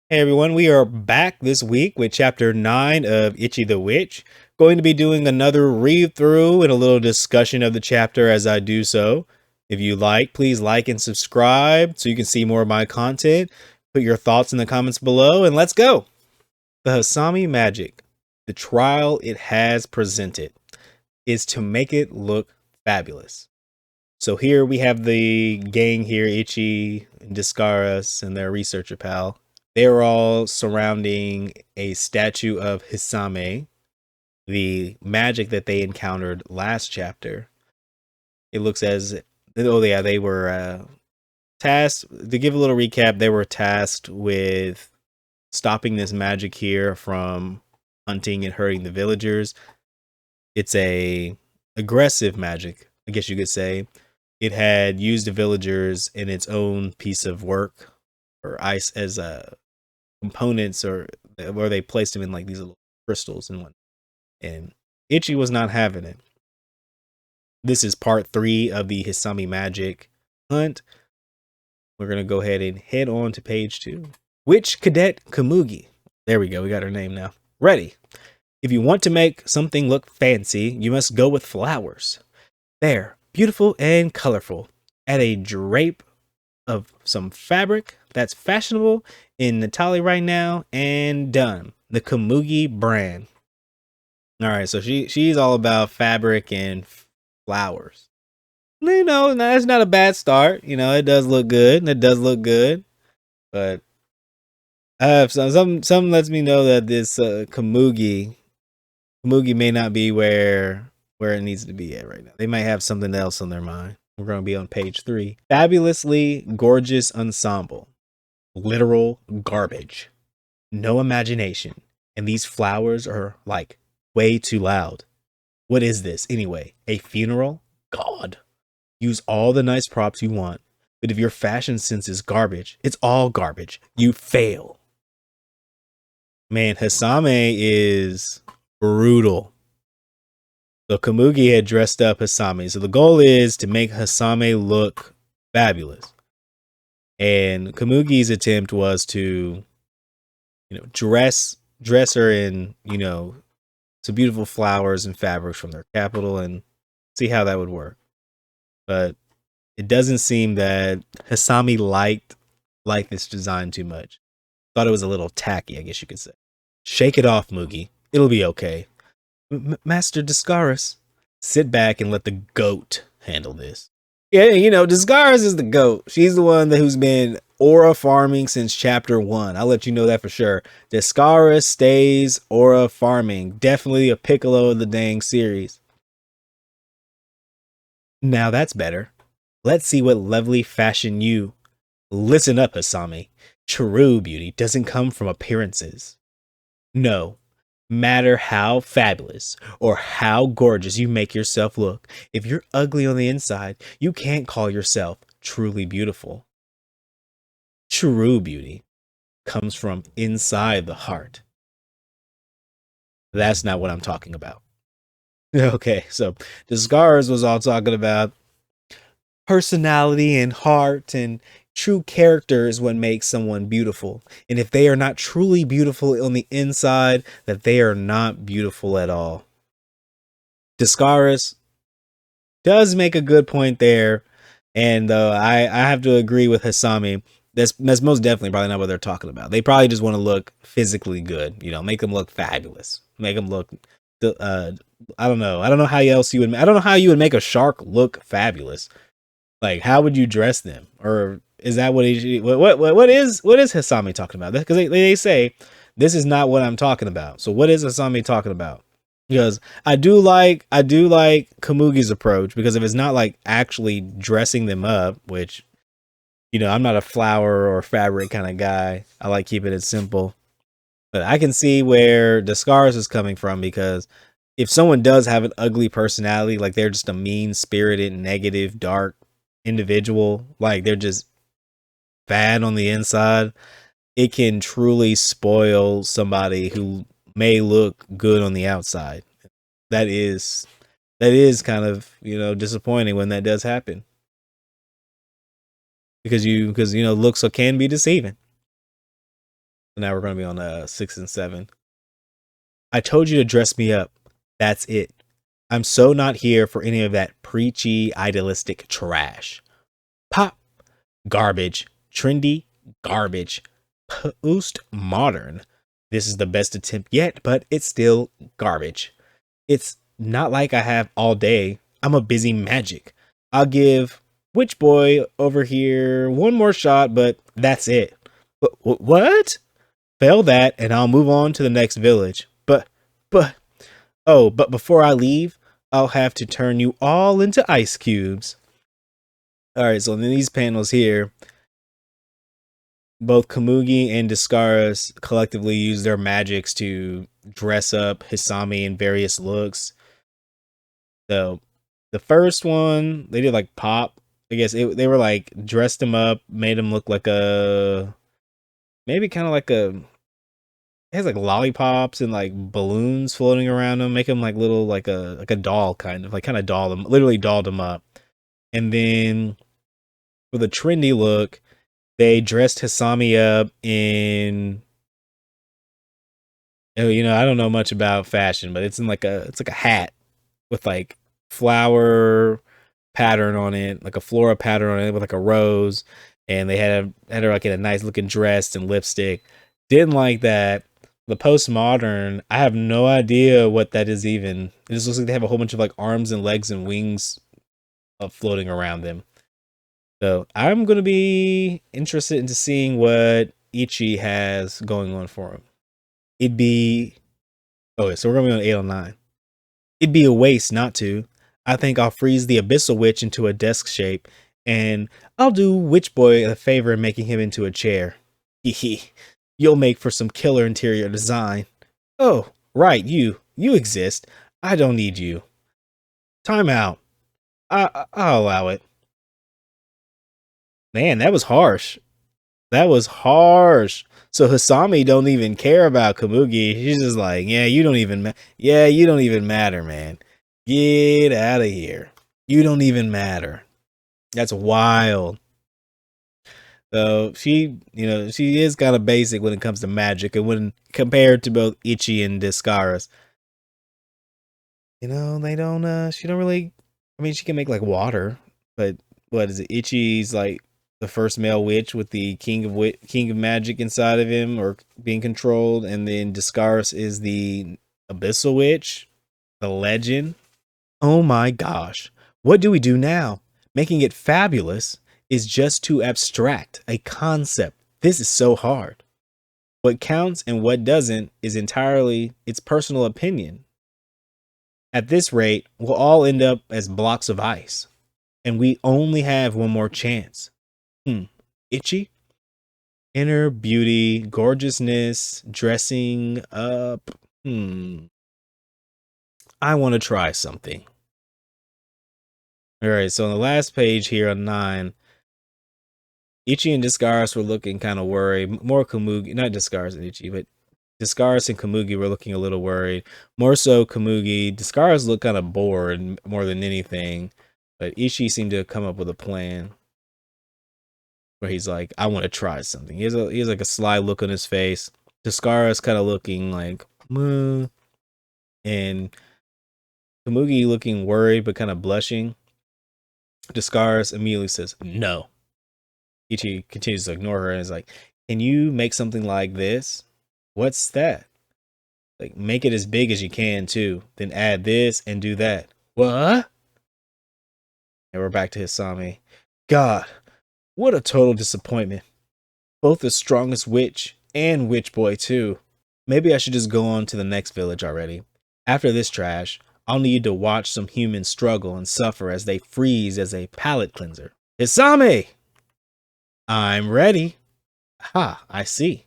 Hey everyone, we are back this week with chapter 9 of Ichi the Witch. Going to be doing another read through and a little discussion of the chapter as I do so. If you like, please like and subscribe so you can see more of my content. Put your thoughts in the comments below and let's go. The Hasami magic, the trial it has presented, is to make it look fabulous. So here we have the gang here, Ichi and Discaras and their researcher pal. They're all surrounding a statue of Hisame, the magic that they encountered last chapter. It looks as oh yeah, they were tasked to give a little recap. They were tasked with stopping this magic here from hunting and hurting the villagers. It's a aggressive magic, I guess you could say. It had used the villagers in its own piece of work or ice as components or where they placed them in like these little crystals and one. And Ichi was not having it. This is part 3 of the Hisami magic hunt. We're gonna go ahead and head on to page 2. Witch Cadet Kamugi. There we go. We got her name now. Ready. If you want to make something look fancy, you must go with flowers. There, beautiful and colorful. Add a drape of some fabric that's fashionable in Natali right now, and done. The Kamugi brand. All right, so she's all about fabric and flowers. You know, that's not a bad start. You know, it does look good. It does look good, but I have some lets me know that this Kamugi may not be where it needs to be at right now. They might have something else on their mind. We're going to be on page 3. Fabulously gorgeous ensemble. Literal garbage. No imagination. And these flowers are like way too loud. What is this anyway? A funeral? God. Use all the nice props you want. But if your fashion sense is garbage, it's all garbage. You fail. Man, Hisame is brutal. So Kamugi had dressed up Hisame. So the goal is to make Hisame look fabulous. And Kamugi's attempt was to, dress her in, some beautiful flowers and fabrics from their capital and see how that would work. But it doesn't seem that Hisame liked this design too much. Thought it was a little tacky, I guess you could say. Shake it off, Mugi. It'll be okay. Master Discaris, sit back and let the goat handle this. Yeah, Discaris is the goat. She's the one who's been aura farming since chapter 1. I'll let you know that for sure. Discaris stays aura farming. Definitely a Piccolo of the dang series. Now that's better. Let's see what lovely fashion you. Listen up, Hisame. True beauty doesn't come from appearances. No, matter how fabulous or how gorgeous you make yourself look, if you're ugly on the inside, you can't call yourself truly beautiful. True beauty comes from inside the heart. That's not what I'm talking about. Okay, so the scars was all talking about personality and heart, and true character is what makes someone beautiful. And if they are not truly beautiful on the inside, that they are not beautiful at all. Discaris does make a good point there, and I have to agree with Hisami. That's most definitely probably not what they're talking about. They probably just want to look physically good, make them look fabulous, make them look. I don't know. I don't know how else you would. I don't know how you would make a shark look fabulous. Like, how would you dress them? Or is that what what is Hisami talking about? Because they say this is not what I'm talking about. So what is Hisami talking about? Because I do like Kamugi's approach, because if it's not like actually dressing them up, which I'm not a flower or fabric kind of guy. I like keeping it simple. But I can see where Discaris is coming from, because if someone does have an ugly personality, like they're just a mean-spirited, negative, dark individual, like they're just bad on the inside, it can truly spoil somebody who may look good on the outside. That is kind of, disappointing when that does happen. Because looks can be deceiving. Now we're going to be on 6 and 7. I told you to dress me up. That's it. I'm so not here for any of that preachy, idealistic trash. Pop. Garbage. Trendy. Garbage. Post modern. This is the best attempt yet, but it's still garbage. It's not like I have all day. I'm a busy magic. I'll give Witch Boy over here one more shot, but that's it. What? Fail that, and I'll move on to the next village. But before I leave, I'll have to turn you all into ice cubes. Alright, so in these panels here, both Komugi and Discaris collectively use their magics to dress up Hisami in various looks. So the first one, they did like pop. I guess they were like dressed him up, made him look like maybe kind of like it has like lollipops and like balloons floating around him, make him like little like a doll kind of dolled him, literally dolled him up. And then for the trendy look, they dressed Hisami up in, I don't know much about fashion, but it's like a hat with like flower pattern on it, like a flora pattern on it with like a rose, and they had her like in a nice looking dress and lipstick. Didn't like that. The postmodern, I have no idea what that is even. It just looks like they have a whole bunch of like arms and legs and wings floating around them. So I'm gonna be interested into seeing what Ichi has going on for him. It'd be so we're gonna be on 809. It'd be a waste not to. I think I'll freeze the Abyssal Witch into a desk shape, and I'll do Witch Boy a favor in making him into a chair. Hehe. You'll make for some killer interior design. Oh, right, you exist. I don't need you. Time out. I'll allow it. Man, that was harsh. That was harsh. So Hisami don't even care about Komugi. She's just like, yeah, you don't even matter, man. Get out of here. You don't even matter. That's wild. So she is kind of basic when it comes to magic, and when compared to both Ichi and Discaris, they don't. She don't really. I mean, she can make like water, but what is it? Ichi's like the first male witch with the king of magic inside of him or being controlled, and then Discaris is the abyssal witch, the legend. Oh my gosh, what do we do now? Making it fabulous is just too abstract a concept. This is so hard. What counts and what doesn't is entirely its personal opinion. At this rate, we'll all end up as blocks of ice, and we only have one more chance. Ichi? Inner beauty, gorgeousness, dressing up. I want to try something. Alright, so on the last page here on 9, Ichi and Discaris were looking kind of worried. More Komugi, not Discaris and Ichi, but Discaris and Komugi were looking a little worried. More so Komugi. Discaris looked kind of bored more than anything. But Ichi seemed to have come up with a plan where he's like, I want to try something. He has like a sly look on his face. Discaris kind of looking like, and Komugi looking worried but kind of blushing. Discaris immediately says, no. Ichi continues to ignore her and is like, can you make something like this? What's that? Like, make it as big as you can too. Then add this and do that. What? And we're back to Hisami. God, what a total disappointment. Both the strongest witch and witch boy too. Maybe I should just go on to the next village already. After this trash, I'll need to watch some humans struggle and suffer as they freeze as a palate cleanser. Hisami! I'm ready. Ha, I see.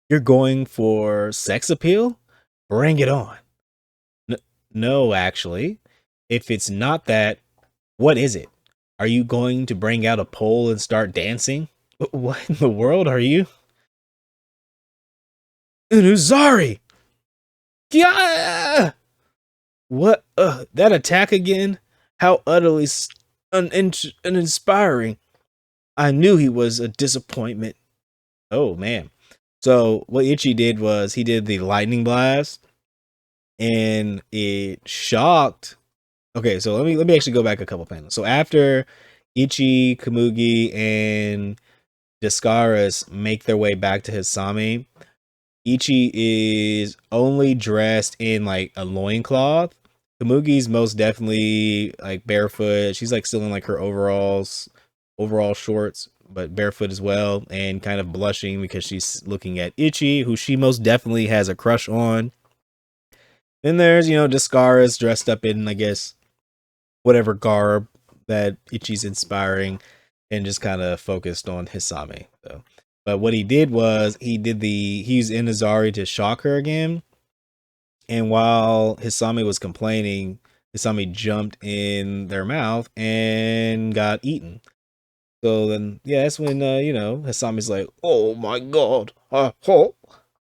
You're going for sex appeal? Bring it on. No, actually. If it's not that, what is it? Are you going to bring out a pole and start dancing? What in the world are you? Inuzari! Yeah! What? That attack again? How utterly uninspiring. I knew he was a disappointment. Oh man. So what Ichi did was he did the lightning blast and it shocked. Okay, so let me actually go back a couple panels. So after Ichi, Kamugi, and Descaris make their way back to Hisame, Ichi is only dressed in like a loincloth. Kamugi's most definitely like barefoot. She's like still in like her overall shorts, but barefoot as well, and kind of blushing because she's looking at Ichi, who she most definitely has a crush on. Then there's, Descaris dressed up in, I guess, whatever garb that Ichi's inspiring, and just kind of focused on Hisame. So, but what he did was he used Inazari to shock her again. And while Hisame was complaining, Hisame jumped in their mouth and got eaten. So then, yeah, that's when Hisame's like, "Oh my god,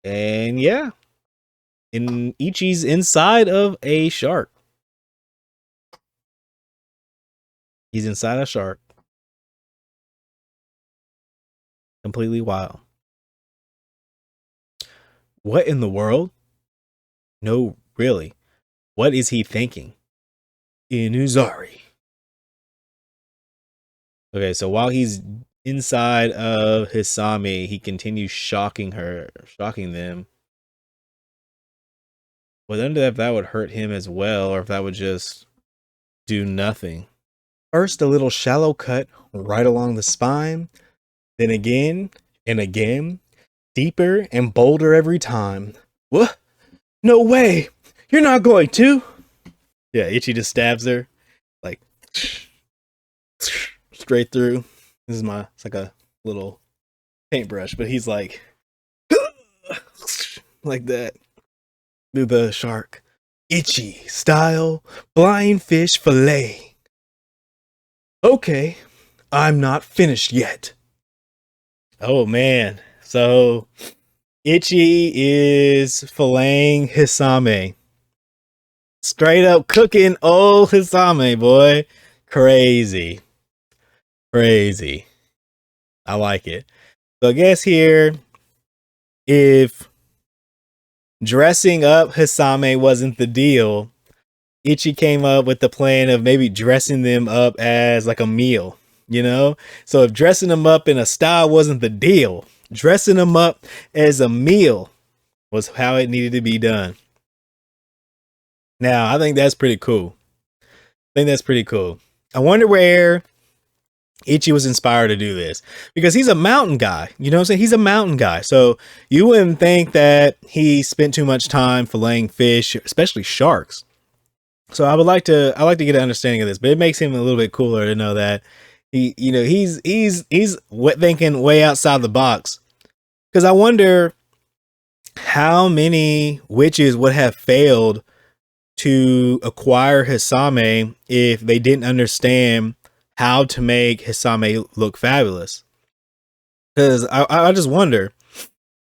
and yeah, Ichi's inside of a shark. He's inside a shark. Completely wild. What in the world? No, really. What is he thinking? Inuzari. Okay, so while he's inside of Hisame, he continues shocking them. Well, then if that would hurt him as well, or if that would just do nothing. First, a little shallow cut right along the spine, then again and again, deeper and bolder every time. What? No way! You're not going to! Yeah, Ichi just stabs her, like, straight through. It's like a little paintbrush, but he's like, like that. Do the shark. Ichi style blind fish fillet. Okay, I'm not finished yet. Oh man. So Ichi is filleting Hisame. Straight up cooking old Hisame, boy. Crazy. Crazy. I like it. So I guess here, if dressing up Hisame wasn't the deal, Ichi came up with the plan of maybe dressing them up as like a meal, So if dressing them up in a style wasn't the deal, dressing them up as a meal was how it needed to be done. Now, I think that's pretty cool. I wonder where Ichi was inspired to do this, because he's a mountain guy. You know what I'm saying? He's a mountain guy. So you wouldn't think that he spent too much time filleting fish, especially sharks. So I like to get an understanding of this, but it makes him a little bit cooler to know that he's thinking way outside the box. Because I wonder how many witches would have failed to acquire Hisame if they didn't understand how to make Hisame look fabulous. Because I just wonder,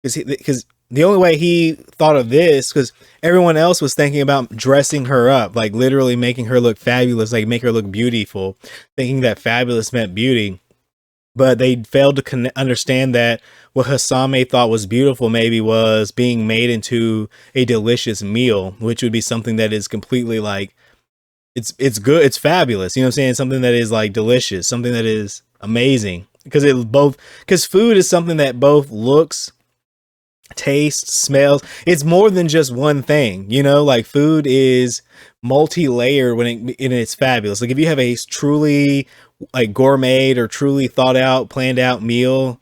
because the only way he thought of this, because everyone else was thinking about dressing her up, like literally making her look fabulous, like make her look beautiful, thinking that fabulous meant beauty. But they failed to understand that what Hisame thought was beautiful maybe was being made into a delicious meal, which would be something that is completely like, it's good, it's fabulous. You know what I'm saying? Something that is like delicious, something that is amazing. Because food is something that both looks, tastes, smells. It's more than just one thing, like food is multi-layered when it's fabulous. Like if you have a truly like gourmet or truly thought out, planned out meal,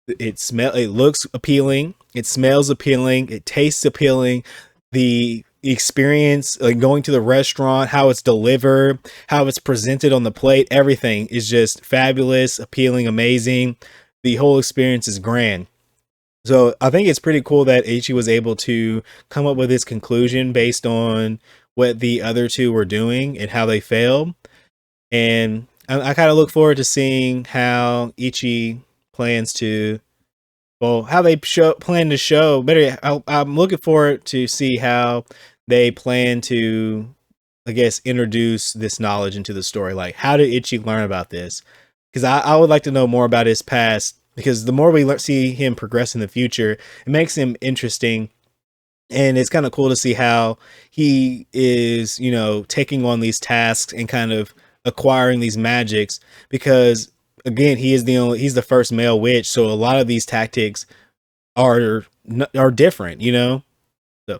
it looks appealing, it smells appealing, it tastes appealing. The experience, like going to the restaurant, how it's delivered, how it's presented on the plate, everything is just fabulous, appealing, amazing. The whole experience is grand. So I think it's pretty cool that Ichi was able to come up with this conclusion based on what the other two were doing and how they failed. And I kind of look forward to seeing how Ichi plans to, how they plan to show better. I'm looking forward to see how they plan to, I guess, introduce this knowledge into the story. Like, how did Ichi learn about this? Because I would like to know more about his past because the more we see him progress in the future, it makes him interesting. And it's kind of cool to see how he is, you know, taking on these tasks and kind of acquiring these magics, because again, he's the first male witch. So a lot of these tactics are different, you know? So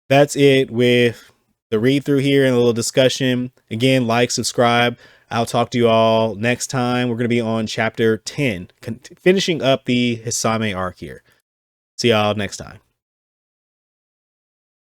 that's it with the read through here and a little discussion. Again, like, subscribe. I'll talk to you all next time. We're going to be on chapter 10, finishing up the Hisame arc here. See y'all next time.